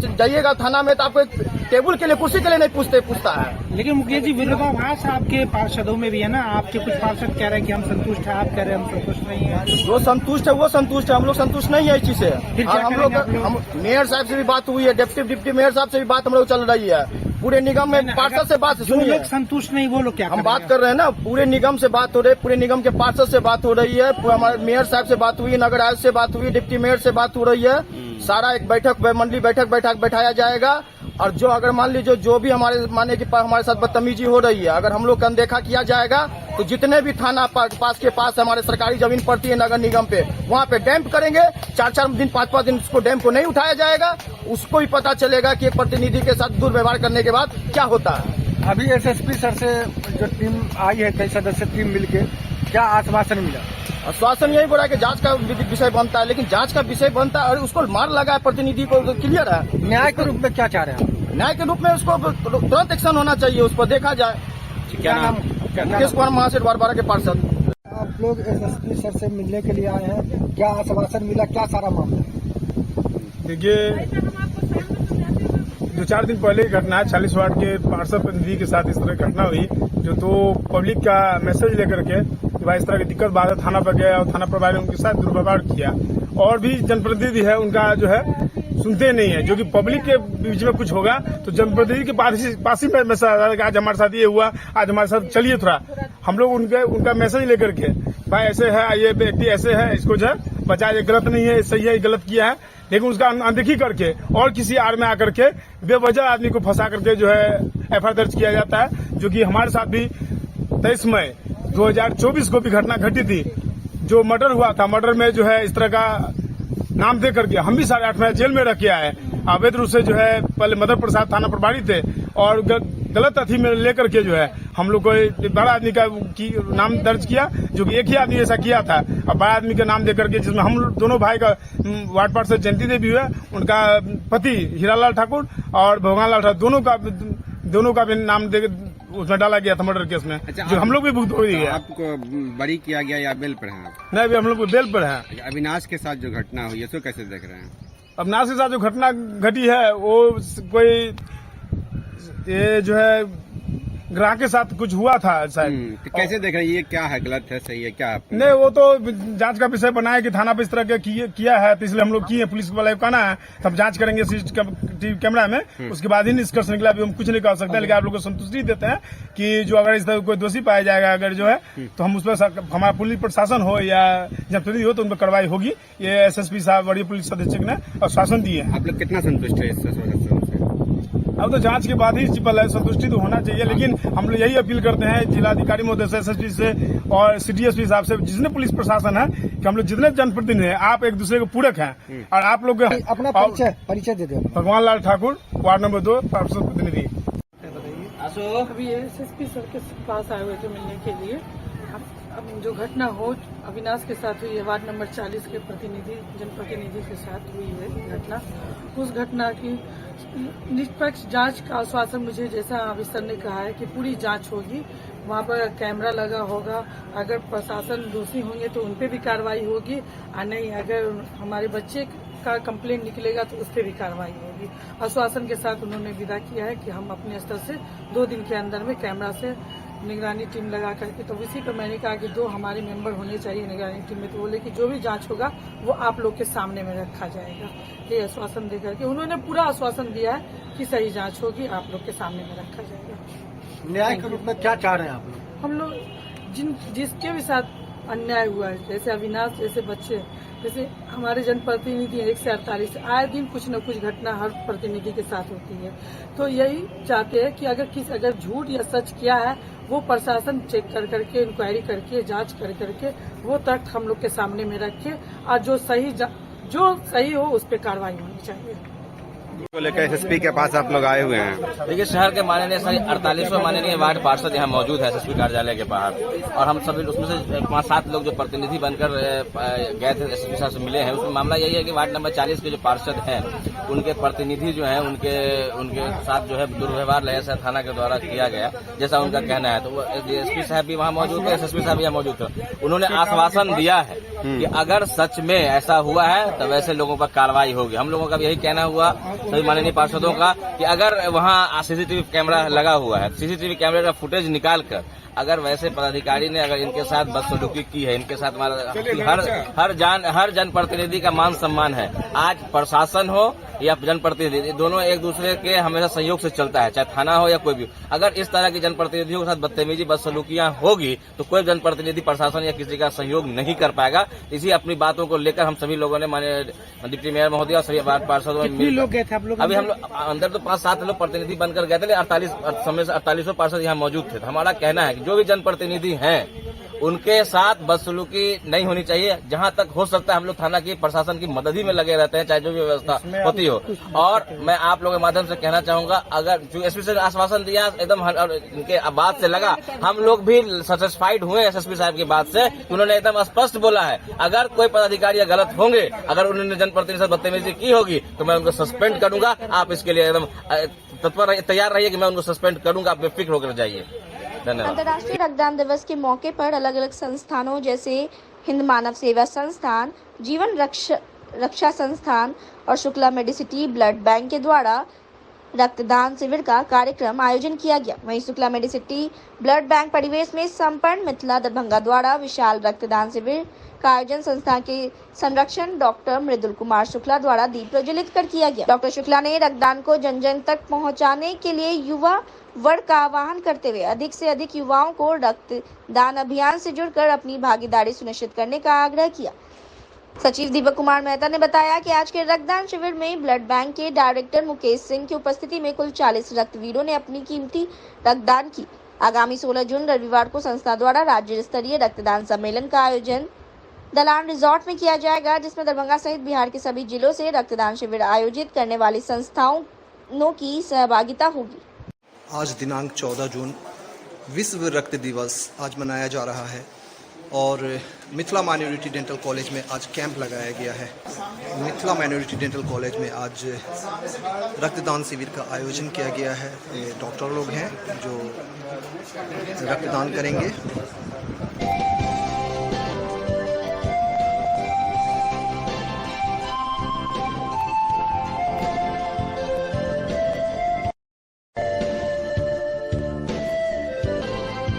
जाइएगा थाना में तो आपको टेबल के लिए, कुर्सी के लिए नहीं पूछता है। लेकिन मुकेश जी, विरोधाभास आपके पार्षदों में भी है ना। आपके कुछ पार्षद कह रहे हैं कि हम संतुष्ट हैं, आप कह रहे हैं हम संतुष्ट नहीं है। जो संतुष्ट है वो संतुष्ट है, हम लोग संतुष्ट नहीं है इस चीज से। और हम लोग मेयर साहब से भी बात हुई है, डिप्टी मेयर साहब से भी बात हम लोग चल रही है। पूरे निगम में पार्षद से बात, जो लोग संतुष्ट नहीं वो लोग क्या हम बात कर रहे हैं ना, पूरे निगम से बात हो रही है, पूरे निगम के पार्षद से बात हो रही है, हमारे मेयर साहब से बात हुई, नगर आयुक्त से बात हुई, डिप्टी मेयर से बात हो रही है। सारा एक मंडली बैठक बैठाया जाएगा। और जो अगर मान लीजिए जो भी हमारे साथ बदतमीजी हो रही है, अगर हम लोग का अनदेखा किया जाएगा तो जितने भी थाना पास के पास हमारे सरकारी जमीन पड़ती है नगर निगम पे, वहाँ पे डैम्प करेंगे। 4-4 दिन 5-5 दिन उसको डैम्प को नहीं उठाया जाएगा। उसको ही पता चलेगा कि एक प्रतिनिधि के साथ दुर्व्यवहार करने के बाद क्या होता है। अभी एसएसपी सर से जो टीम आई है, कई सदस्य टीम मिलके, क्या आश्वासन मिला? आश्वासन यही बोला कि जांच का विषय बनता है, लेकिन जांच का विषय बनता है और उसको मार लगा है प्रतिनिधि को, क्लियर है। न्याय के रूप में क्या चाह रहे हैं? न्याय के रूप में उसको तुरंत एक्शन होना चाहिए, उस पर देखा जाए। क्या नाम? मुकेश कुमार महासेठ, वार्ड 12 के पार्षद। आप लोग एसएसपी सर से मिलने के लिए आए हैं, क्या आश्वासन मिला, क्या सारा मामला? देखिए, 2-4 दिन पहले घटना है, 40 वार्ड के पार्षद प्रतिनिधि के साथ इस तरह घटना हुई, जो तो पब्लिक का मैसेज लेकर के कि भाई इस तरह की दिक्कत बात है, थाना पर गया और थाना प्रभारी उनके साथ दुर्व्यवहार किया। और भी जनप्रतिनिधि है, उनका जो है सुनते नहीं है, जो कि पब्लिक के बीच में कुछ होगा तो जनप्रतिनिधि के पास ही मैसेज आ रहा है, आज हमारे साथ ये हुआ, आज हमारे साथ चलिए थोड़ा। हम लोग उनका मैसेज लेकर के भाई ऐसे है, ये व्यक्ति ऐसे है, इसको जो है बचाए, गलत नहीं है, सही है, गलत किया है, लेकिन उसका अनदेखी करके और किसी आड़ में आकर के बेवजह आदमी को फंसा करके जो है एफआईआर दर्ज किया जाता है। जो कि हमारे साथ भी 23 मई 2024 को भी घटना घटी थी। जो मर्डर हुआ था, मर्डर में जो है इस तरह का नाम दे करके हम भी 8.5 महीने जेल में रखे आए। अवैध रूप से जो है पहले मदर प्रसाद थाना प्रभारी थे और गलत अथी में लेकर के जो है हम लोग को बड़ा आदमी का नाम दर्ज किया, जो कि एक ही आदमी ऐसा किया था। अब बड़ा आदमी का नाम दे करके, जिसमें हम दोनों भाई का वार्ड पार्षद जयंती देवी हुआ, उनका पति हीरालाल ठाकुर और भगवान लाल ठाकुर दोनों का भी नाम दे उसमें डाला गया था मर्डर केस में। अच्छा, जो हम लोग भी भुगत हो गया। आपको बरी किया गया या बेल पर है? नहीं, अभी हम लोग बेल पर है। अविनाश के साथ जो घटना हुई है उसको कैसे देख रहे हैं? अविनाश के साथ जो घटना घटी है वो कोई ये जो है ग्राहक के साथ कुछ हुआ था शायद। तो कैसे देख रहे हैं, ये क्या है, गलत है, सही है, क्या है? नहीं, वो तो जांच का विषय बनाया कि थाना पे इस तरह के किया है, तो इसलिए हम लोग किए। पुलिस वाले कहना है तब जांच करेंगे सीसीटीवी कैमरा में, उसके बाद ही निष्कर्ष निकला। अभी हम कुछ नहीं कर सकते, लेकिन आप लोग को संतुष्टि देते हैं कि जो अगर इस तरह कोई दोषी पाया जाएगा अगर जो है, तो हम उस पर हमारा पुलिस प्रशासन हो या जनप्रतिनिधि हो तो उन पर कार्रवाई होगी। ये एसएसपी साहब, बड़ी पुलिस अधीक्षक ने आश्वासन दिए हैं। आप लोग कितना संतुष्ट है? अब तो जांच के बाद ही चिपल है, संतुष्टि तो होना चाहिए। लेकिन हम लोग यही अपील करते हैं जिलाधिकारी महोदय से, एसएसपी से और सिटीएसपी साहब से, जितने पुलिस प्रशासन है, कि हम लोग जितने जनप्रतिनिधि हैं, आप एक दूसरे को पूरक हैं। और आप लोग अपना परिचय दे दें। भगवान लाल ठाकुर, वार्ड नंबर 2, पार्षद प्रतिनिधि। अभी एसएसपी सर के पास आए हुए थे मिलने के लिए। अब जो घटना हो अविनाश के साथ हुई है, वार्ड नंबर 40 के जनप्रतिनिधि के साथ हुई है घटना, उस घटना की निष्पक्ष जांच का आश्वासन मुझे, जैसा अभी सर ने कहा है कि पूरी जांच होगी, वहाँ पर कैमरा लगा होगा, अगर प्रशासन दोषी होंगे तो उन पे भी कार्रवाई होगी, और नहीं अगर हमारे बच्चे का कंप्लेंट निकलेगा तो उस पर भी कार्रवाई होगी। आश्वासन के साथ उन्होंने विदा किया है कि हम अपने स्तर से 2 दिन के अंदर में कैमरा से निगरानी टीम लगा करके, तो इसी पर मैंने कहा कि 2 हमारे मेंबर होने चाहिए निगरानी टीम में। तो बोले कि जो भी जांच होगा वो आप लोग के सामने में रखा जाएगा। ये आश्वासन दे करके उन्होंने पूरा आश्वासन दिया है कि सही जांच होगी, आप लोग के सामने में रखा जाएगा। न्याय के रूप में क्या चाह रहे हैं आप लोग? हम लोग जिसके भी साथ अन्याय हुआ है, जैसे अविनाश जैसे बच्चे, जैसे हमारे जनप्रतिनिधि 1 से 48 आए दिन कुछ न कुछ घटना हर प्रतिनिधि के साथ होती है, तो यही चाहते हैं कि अगर झूठ या सच किया है वो प्रशासन चेक कर करके, इंक्वायरी करके, जांच कर करके वो तक हम लोग के सामने में रखे, और जो सही हो उस पर कार्रवाई होनी चाहिए। को लेकर एसएसपी के पास आप लोग आए हुए हैं। देखिए, शहर के माननीय 48वां माननीय वार्ड पार्षद यहाँ मौजूद है एसएसपी कार्यालय के बाहर, और हम सभी उसमें से 5-7 लोग जो प्रतिनिधि बनकर गए थे एसएसपी साहब से मिले हैं। उसमें मामला यही है कि वार्ड नंबर 40 के जो पार्षद हैं उनके प्रतिनिधि जो हैं उनके साथ जो है दुर्व्यवहार लहर थाना के द्वारा किया गया, जैसा उनका कहना है। तो एसपी साहब भी वहाँ मौजूद थे, एसएसपी साहब यहाँ मौजूद थे। उन्होंने आश्वासन दिया है कि अगर सच में ऐसा हुआ है तो वैसे लोगों पर कार्रवाई होगी। हम लोगों का भी यही कहना हुआ सभी माननीय पार्षदों का कि अगर वहाँ सीसीटीवी कैमरा लगा हुआ है, सीसीटीवी कैमरे का फुटेज निकाल कर अगर वैसे पदाधिकारी ने अगर इनके साथ बदसलूकी की है, इनके साथ हमारा हर जनप्रतिनिधि का मान सम्मान है। आज प्रशासन हो या जनप्रतिनिधि, दोनों एक दूसरे के हमेशा सहयोग से चलता है, चाहे थाना हो या कोई भी। अगर इस तरह की जनप्रतिनिधियों के साथ बदतमीजी बदसलूकियां होगी तो कोई जनप्रतिनिधि प्रशासन या किसी का सहयोग नहीं कर पाएगा। इसी अपनी बातों को लेकर हम सभी लोगों ने माननीय डिप्टी मेयर महोदय और सभी वार्ड पार्षदों में लोग गए थे आप लोग? अभी हम लोग अंदर तो 5-7 लोग प्रतिनिधि बनकर गए थे, 48 पार्षद यहाँ मौजूद थे। हमारा कहना है कि जो भी जनप्रतिनिधि हैं उनके साथ बदसलूकी नहीं होनी चाहिए। जहां तक हो सकता है हम लोग थाना की प्रशासन की मदद ही में लगे रहते हैं, चाहे जो भी व्यवस्था होती हो। और मैं आप लोगों के माध्यम से कहना चाहूंगा, अगर जो एसपी से आश्वासन दिया एकदम इनके बात से लगा, हम लोग भी सेटिस्फाइड हुए एसएसपी साहब की बात से। उन्होंने एकदम स्पष्ट बोला है अगर कोई पदाधिकारी गलत होंगे, अगर उन्होंने जनप्रतिनिधि से बदतमीजी की होगी तो मैं उनको सस्पेंड करूंगा। आप इसके लिए एकदम तत्पर तैयार रहिए कि मैं उनको सस्पेंड करूंगा, आप बेफिक्र होकर जाइए। अंतर्राष्ट्रीय रक्तदान दिवस के मौके पर अलग अलग संस्थानों जैसे हिंद मानव सेवा संस्थान, जीवन रक्षा संस्थान और शुक्ला मेडिसिटी ब्लड बैंक के द्वारा रक्तदान शिविर का कार्यक्रम आयोजन किया गया। वहीं शुक्ला मेडिसिटी ब्लड बैंक परिवेश में संपन्न मिथिला दरभंगा द्वारा विशाल रक्तदान शिविर का आयोजन संस्था के संरक्षण डॉक्टर मृदुल कुमार शुक्ला द्वारा दीप प्रज्वलित कर किया गया। डॉक्टर शुक्ला ने रक्तदान को जन जन तक पहुंचाने के लिए युवा वर्ग का आह्वान करते हुए अधिक से अधिक युवाओं को रक्तदान अभियान से जुड़कर अपनी भागीदारी सुनिश्चित करने का आग्रह किया। सचिव दीपक कुमार मेहता ने बताया कि आज के रक्तदान शिविर में ब्लड बैंक के डायरेक्टर मुकेश सिंह की उपस्थिति में कुल 40 रक्तवीरों ने अपनी कीमती रक्तदान की। आगामी 16 जून रविवार को संस्था द्वारा राज्य स्तरीय रक्तदान सम्मेलन का आयोजन दलान रिजॉर्ट में किया जाएगा, जिसमें दरभंगा सहित बिहार के सभी जिलों से रक्तदान शिविर आयोजित करने वाली संस्थाओं की सहभागिता होगी। आज दिनांक 14 जून विश्व रक्त दिवस आज मनाया जा रहा है और मिथिला माइनॉरिटी डेंटल कॉलेज में आज कैंप लगाया गया है। मिथिला माइनॉरिटी डेंटल कॉलेज में आज रक्तदान शिविर का आयोजन किया गया है। ये डॉक्टर लोग हैं जो रक्तदान करेंगे।